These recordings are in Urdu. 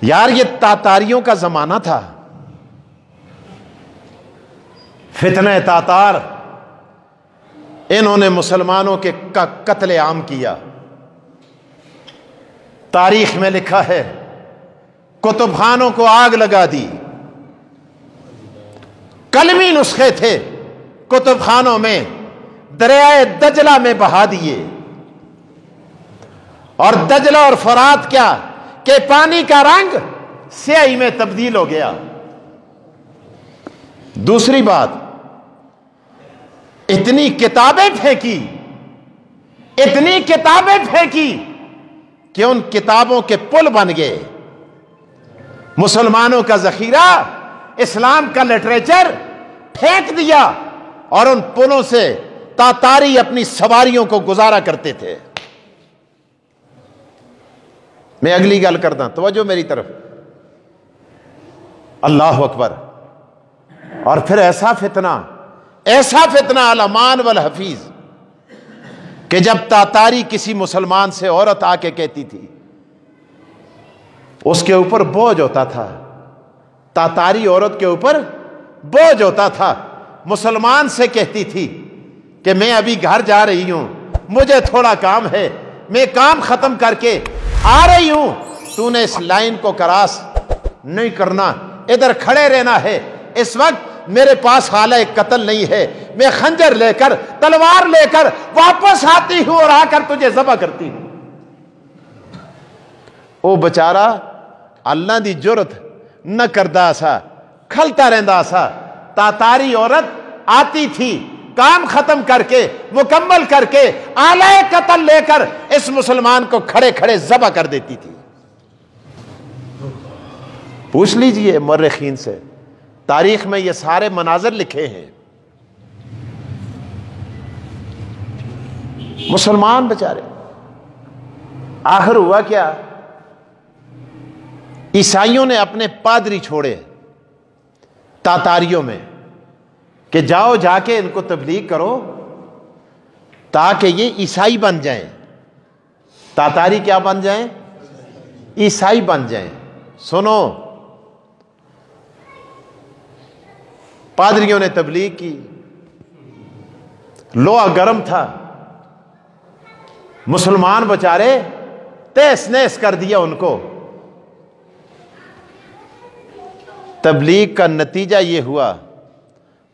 یار یہ تاتاریوں کا زمانہ تھا، فتنہ تاتار، انہوں نے مسلمانوں کے قتل عام کیا۔ تاریخ میں لکھا ہے کتب خانوں کو آگ لگا دی، کلمی نسخے تھے کتب خانوں میں دریائے دجلہ میں بہا دیے، اور دجلہ اور فرات کیا کہ پانی کا رنگ سیاہی میں تبدیل ہو گیا۔ دوسری بات، اتنی کتابیں پھینکی، اتنی کتابیں پھینکی کہ ان کتابوں کے پل بن گئے۔ مسلمانوں کا ذخیرہ، اسلام کا لٹریچر پھینک دیا، اور ان پلوں سے تاتاری اپنی سواریوں کو گزارا کرتے تھے۔ میں اگلی گل کرتا، توجہ میری طرف، اللہ اکبر۔ اور پھر ایسا فتنہ الامان والحفیظ کہ جب تاتاری کسی مسلمان سے عورت آ کے کہتی تھی، اس کے اوپر بوجھ ہوتا تھا، تاتاری عورت کے اوپر بوجھ ہوتا تھا۔ مسلمان سے کہتی تھی کہ میں ابھی گھر جا رہی ہوں، مجھے تھوڑا کام ہے، میں کام ختم کر کے آ رہی ہوں، تو نے اس لائن کو کراس نہیں کرنا، ادھر کھڑے رہنا ہے، اس وقت میرے پاس حالہ قتل نہیں ہے، میں خنجر لے کر، تلوار لے کر واپس آتی ہوں اور آ کر تجھے ذبح کرتی ہوں۔ او بچارا اللہ دی جرت نہ کردہ سا، کھلتا رہندا سا۔ تاتاری عورت آتی تھی، کام ختم کر کے، مکمل کر کے، آلہ قتل لے کر اس مسلمان کو کھڑے کھڑے ذبح کر دیتی تھی۔ پوچھ لیجئے مورخین سے، تاریخ میں یہ سارے مناظر لکھے ہیں۔ مسلمان بیچارے، آخر ہوا کیا؟ عیسائیوں نے اپنے پادری چھوڑے تاتاریوں میں کہ جاؤ جا کے ان کو تبلیغ کرو تاکہ یہ عیسائی بن جائیں۔ تاتاری کیا بن جائیں؟ عیسائی بن جائیں۔ سنو، پادریوں نے تبلیغ کی، لوہا گرم تھا، مسلمان بچارے تیس نیس کر دیا ان کو۔ تبلیغ کا نتیجہ یہ ہوا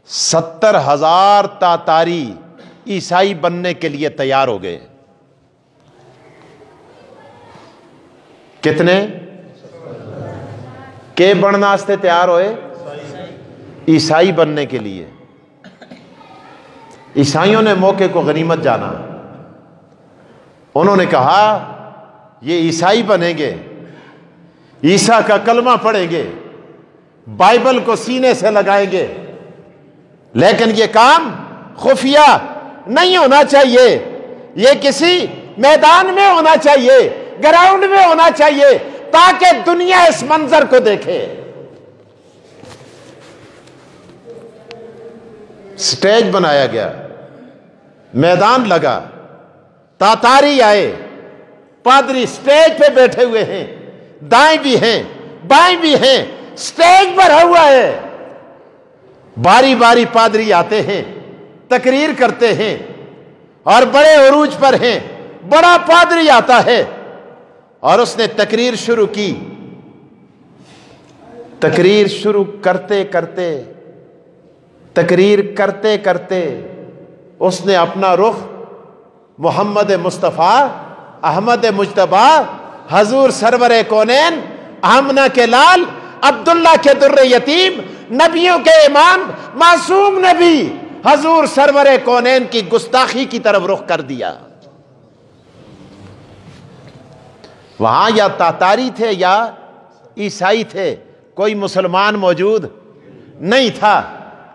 70,000 تاتاری عیسائی بننے کے لیے تیار ہو گئے۔ کتنے کے بننا واسطے تیار ہوئے؟ عیسائی بننے کے لیے۔ عیسائیوں نے موقع کو غنیمت جانا، انہوں نے کہا یہ عیسائی بنیں گے، عیسیٰ کا کلمہ پڑھیں گے، بائبل کو سینے سے لگائیں گے، لیکن یہ کام خفیہ نہیں ہونا چاہیے، یہ کسی میدان میں ہونا چاہیے، گراؤنڈ میں ہونا چاہیے، تاکہ دنیا اس منظر کو دیکھے۔ سٹیج بنایا گیا، میدان لگا، تاتاری آئے، پادری سٹیج پہ بیٹھے ہوئے ہیں، دائیں بھی ہیں بائیں بھی ہیں، سٹیج بھرا ہوا ہے، باری باری پادری آتے ہیں، تقریر کرتے ہیں، اور بڑے عروج پر ہیں، بڑا پادری آتا ہے اور اس نے تقریر شروع کی۔ تقریر شروع کرتے کرتے اس نے اپنا رخ محمد مصطفیٰ احمد مجتبی حضور سرور کونین آمنہ کے لال عبداللہ کے در یتیم نبیوں کے امام معصوم نبی حضور سرور کونین کی گستاخی کی طرف رخ کر دیا۔ وہاں یا تاتاری تھے یا عیسائی تھے، کوئی مسلمان موجود نہیں تھا۔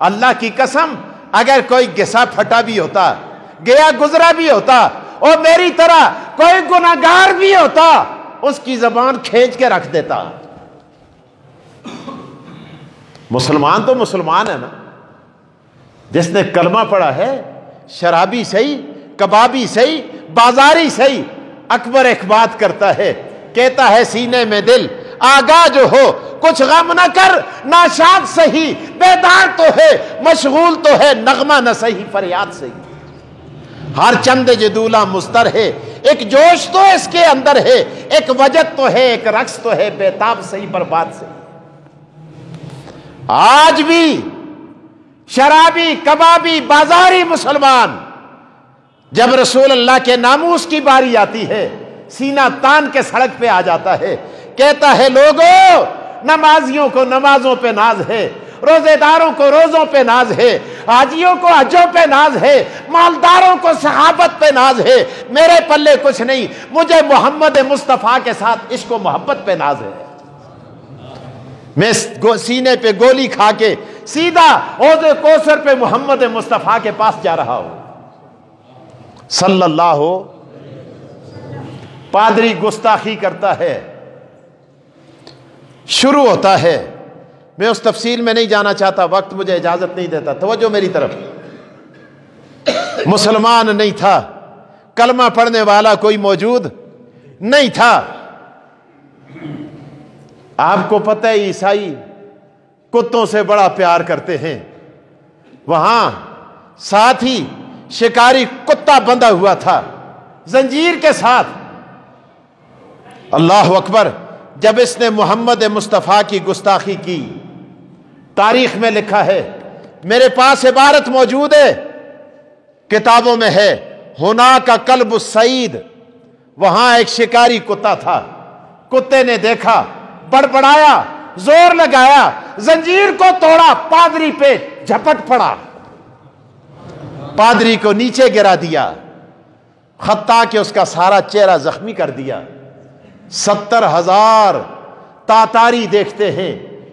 اللہ کی قسم، اگر کوئی گسا پھٹا بھی ہوتا، گیا گزرا بھی ہوتا، اور میری طرح کوئی گناہگار بھی ہوتا، اس کی زبان کھینچ کے رکھ دیتا۔ مسلمان تو مسلمان ہے نا، جس نے کلمہ پڑھا ہے، شرابی صحیح، کبابی صحیح، بازاری صحیح، اکبر ایک بات کرتا ہے، کہتا ہے سینے میں دل آگاہ جو ہو، کچھ غم نہ کر، ناشاد سہی، بیدار تو ہے، مشغول تو ہے، نغمہ نہ سہی، فریاد سہی۔ ہر چند جدولہ مستر ہے، ایک جوش تو اس کے اندر ہے، ایک وجد تو ہے، ایک رقص تو ہے، بیتاب سہی، برباد سہی۔ آج بھی شرابی، کبابی، بازاری مسلمان جب رسول اللہ کے ناموس کی باری آتی ہے، سینہ تان کے سڑک پہ آ جاتا ہے، کہتا ہے لوگوں، نمازیوں کو نمازوں پہ ناز ہے، روزے داروں کو روزوں پہ ناز ہے، حاجیوں کو حجوں پہ ناز ہے، مالداروں کو صحابت پہ ناز ہے، میرے پلے کچھ نہیں، مجھے محمد مصطفیٰ کے ساتھ عشق و محبت پہ ناز ہے۔ میں سینے پہ گولی کھا کے سیدھا حوض کوثر پہ محمد مصطفیٰ کے پاس جا رہا ہوں صلی اللہ۔ پادری گستاخی کرتا ہے، شروع ہوتا ہے، میں اس تفصیل میں نہیں جانا چاہتا، وقت مجھے اجازت نہیں دیتا، توجہ میری طرف۔ مسلمان نہیں تھا، کلمہ پڑھنے والا کوئی موجود نہیں تھا۔ آپ کو پتہ ہے عیسائی کتوں سے بڑا پیار کرتے ہیں، وہاں ساتھ ہی شکاری کتا بندھا ہوا تھا زنجیر کے ساتھ۔ اللہ اکبر، جب اس نے محمد مصطفیٰ کی گستاخی کی، تاریخ میں لکھا ہے، میرے پاس عبارت موجود ہے، کتابوں میں ہے، ہونا کا کلب السعید، وہاں ایک شکاری کتا تھا، کتے نے دیکھا، بڑبڑایا، زور لگایا، زنجیر کو توڑا، پادری پہ جھپٹ پڑا، پادری کو نیچے گرا دیا، حتیٰ کہ اس کا سارا چہرہ زخمی کر دیا۔ 70,000 تاتاری دیکھتے ہیں،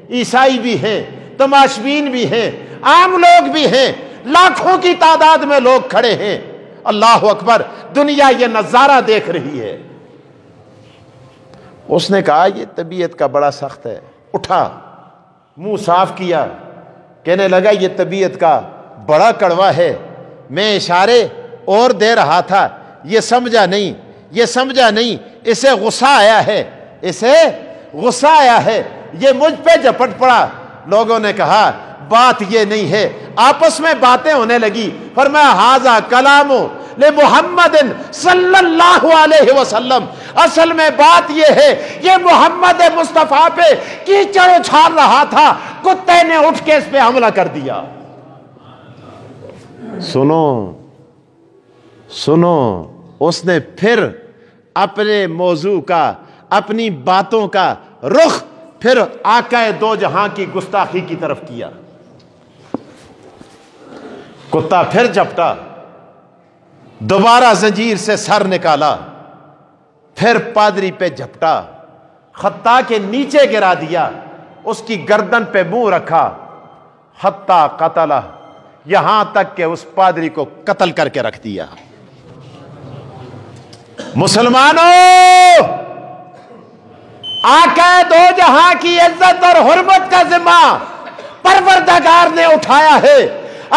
عیسائی بھی ہیں، تماشبین بھی ہیں، عام لوگ بھی ہیں، لاکھوں کی تعداد میں لوگ کھڑے ہیں۔ اللہ اکبر، دنیا یہ نظارہ دیکھ رہی ہے۔ اس نے کہا یہ طبیعت کا بڑا سخت ہے، اٹھا، منہ صاف کیا، کہنے لگا یہ طبیعت کا بڑا کڑوا ہے، میں اشارے اور دے رہا تھا، یہ سمجھا نہیں، یہ سمجھا نہیں، اسے غصہ آیا ہے، اسے غصہ آیا ہے، یہ مجھ پہ جھپٹ پڑا۔ لوگوں نے کہا بات یہ نہیں ہے، آپس میں باتیں ہونے لگی، فرمایا ھذا کلام لمحمد صلی اللہ علیہ وسلم، اصل میں بات یہ ہے، یہ محمد مصطفیٰ پہ کیچڑ اچھال رہا تھا، کتے نے اٹھ کے اس پہ حملہ کر دیا۔ سنو سنو، اس نے پھر اپنے موضوع کا، اپنی باتوں کا رخ پھر آقا دو جہاں کی گستاخی کی طرف کیا۔ کتا پھر جھپٹا، دوبارہ زنجیر سے سر نکالا، پھر پادری پہ جھپٹا، حتیٰ کے نیچے گرا دیا، اس کی گردن پہ منہ رکھا، حتیٰ قتلہ، یہاں تک کہ اس پادری کو قتل کر کے رکھ دیا۔ مسلمانوں، آقا دو جہاں کی عزت اور حرمت کا ذمہ پروردگار نے اٹھایا ہے۔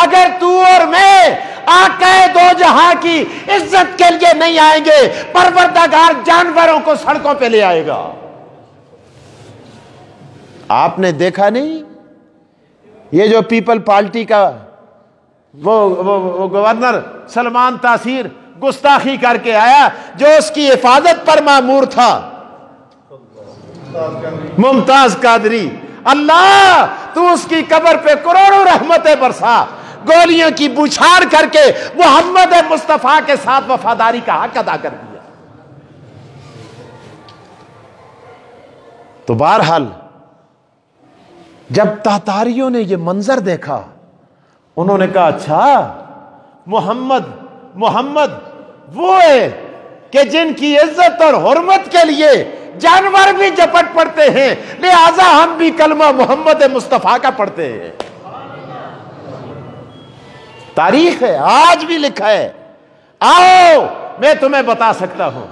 اگر تو اور میں آقا دو جہاں کی عزت کے لیے نہیں آئیں گے، پروردگار جانوروں کو سڑکوں پہ لے آئے گا۔ آپ نے دیکھا نہیں یہ جو پیپل پارٹی کا وہ گورنر سلمان تاثیر گستاخی کر کے آیا، جو اس کی حفاظت پر مامور تھا، ممتاز قادری، اللہ تو اس کی قبر پہ کروڑوں رحمتیں برسا، گولیوں کی بوچھاڑ کر کے محمد مصطفیٰ کے ساتھ وفاداری کا حق ادا کر دیا۔ تو بہرحال جب تاتاریوں نے یہ منظر دیکھا، انہوں نے کہا اچھا محمد وہ ہے کہ جن کی عزت اور حرمت کے لیے جانور بھی جھپٹ پڑتے ہیں، لہذا ہم بھی کلمہ محمد مصطفیٰ کا پڑھتے ہیں۔ تاریخ ہے، آج بھی لکھا ہے۔ آؤ میں تمہیں بتا سکتا ہوں،